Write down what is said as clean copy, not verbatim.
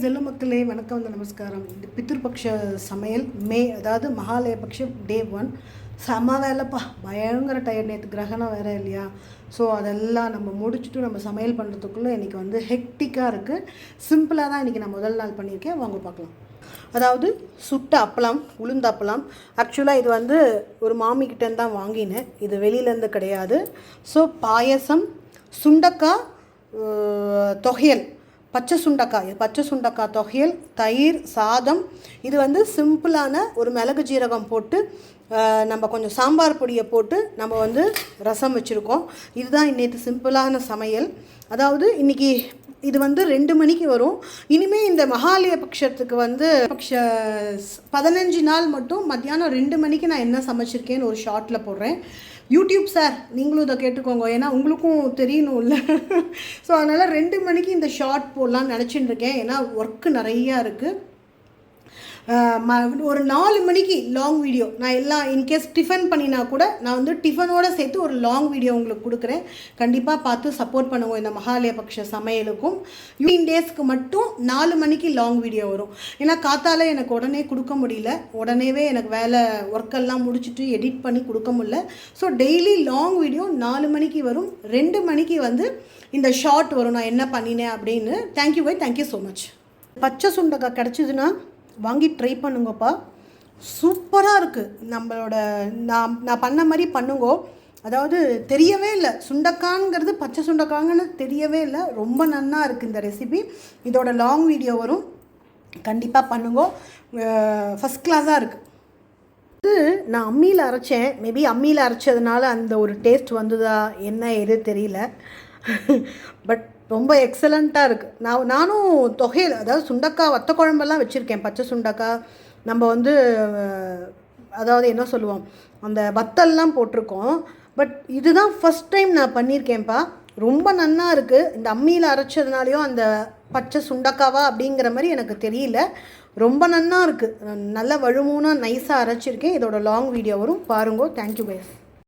Gel மக்களே வணக்கம் நமஸ்காரம். இந்த பித்ருபக்ஷ சமையல் அதாவது மகாலயபக்ஷ டே 1 செம்ம வேலைப்பா, பயங்கர டயர்ட். நேற்று கிரகணம் வேறு இல்லையா, ஸோ அதெல்லாம் நம்ம முடிச்சுட்டு நம்ம சமையல் பண்ணுறதுக்குள்ளே இன்றைக்கி வந்து ஹெக்டிக்காக இருக்குது. சிம்பிளாக தான் இன்றைக்கி நான் முதல் நாள் பண்ணியிருக்கேன், வாங்க பார்க்கலாம். அதாவது சுட்ட அப்பளம், உளுந்த அப்பளம். ஆக்சுவலாக இது வந்து ஒரு மாமிக்கிட்டேருந்து தான் வாங்கினேன், இது வெளியிலேருந்து கிடையாது. ஸோ பாயசம், சுண்டக்காய் தொகையல், பச்சை சுண்டக்காய் தொகையல், தயிர், சாதம். இது வந்து சிம்பிளான ஒரு மிளகு ஜீரகம் போட்டு நம்ம கொஞ்சம் சாம்பார் பொடியை போட்டு நம்ம வந்து ரசம் வச்சுருக்கோம். இதுதான் நேற்று சிம்பிளான சமையல். அதாவது இன்றைக்கி இது வந்து 2 மணிக்கு வரும். இனிமேல் இந்த மகாலய பட்சத்துக்கு வந்து 15 நாள் மட்டும் மத்தியானம் 2 மணிக்கு நான் என்ன சமைச்சிருக்கேன்னு ஒரு ஷார்ட்டில் போடுறேன். யூடியூப் சார் நீங்களும் இதை கேட்டுக்கோங்க, ஏன்னா உங்களுக்கும் தெரியணும் இல்லை. ஸோ அதனால் 2 மணிக்கு இந்த ஷார்ட் போடலான்னு நினச்சிட்டு இருக்கேன், ஏன்னா ஒர்க்கு நிறையா இருக்குது. ஒரு 4 மணிக்கு லாங் வீடியோ நான் எல்லாம் இன்கேஸ் டிஃபன் பண்ணினா கூட நான் வந்து டிஃபனோடு சேர்த்து ஒரு லாங் வீடியோ உங்களுக்கு கொடுக்குறேன். கண்டிப்பாக பார்த்து சப்போர்ட் பண்ணுவோம் இந்த மகாலய பக்ஷ சமையலுக்கும். 15 டேஸ்க்கு மட்டும் 4 மணிக்கு லாங் வீடியோ வரும். ஏன்னா காத்தால் எனக்கு உடனே கொடுக்க முடியல, உடனேவே எனக்கு வேலை ஒர்க்கெல்லாம் முடிச்சுட்டு எடிட் பண்ணி கொடுக்க முடியல. ஸோ டெய்லி லாங் வீடியோ 4 மணிக்கு வரும். 2 மணிக்கு வந்து இந்த ஷார்ட் வரும், நான் என்ன பண்ணினேன் அப்படின்னு. Thank you so much. பச்சை சுண்டக்காய் கிடச்சிதுன்னா வாங்கி ட்ரை பண்ணுங்கப்பா, சூப்பராக இருக்குது. நம்மளோட நான் பண்ண மாதிரி பண்ணுங்கோ. அதாவது தெரியவே இல்லை சுண்டக்காங்கிறது பச்சை சுண்டக்காங்கன்னு தெரியவே இல்லை. ரொம்ப நன்னா இருக்குது இந்த ரெசிபி. இதோட லாங் வீடியோ வரும், கண்டிப்பாக பண்ணுங்கோ. ஃபஸ்ட் கிளாஸாக இருக்குது. இது நான் அம்மியில் அரைச்சேன், மேபி அம்மியில் அரைச்சதுனால அந்த ஒரு டேஸ்ட் வந்ததா என்ன எது தெரியல. பட் ரொம்ப எக்ஸலண்ட்டாக இருக்குது. நானும் தொகையில், அதாவது சுண்டக்காய் வத்த குழம்பெல்லாம் வச்சுருக்கேன். பச்சை சுண்டக்காய் நம்ம வந்து அதாவது என்ன சொல்லுவோம், அந்த வத்தல்லாம் போட்டிருக்கோம். பட் இதுதான் ஃபஸ்ட் டைம் நான் பண்ணியிருக்கேன்ப்பா. ரொம்ப நன்னா இருக்குது. இந்த அம்மியில் அரைச்சதுனாலையும் அந்த பச்சை சுண்டக்காவா அப்படிங்கிற மாதிரி எனக்கு தெரியல. ரொம்ப நன்னா இருக்குது. நல்லா வழுமூனாக நைஸாக அரைச்சிருக்கேன். இதோட லாங் வீடியோ வரும், பாருங்கோ. Thank you guys.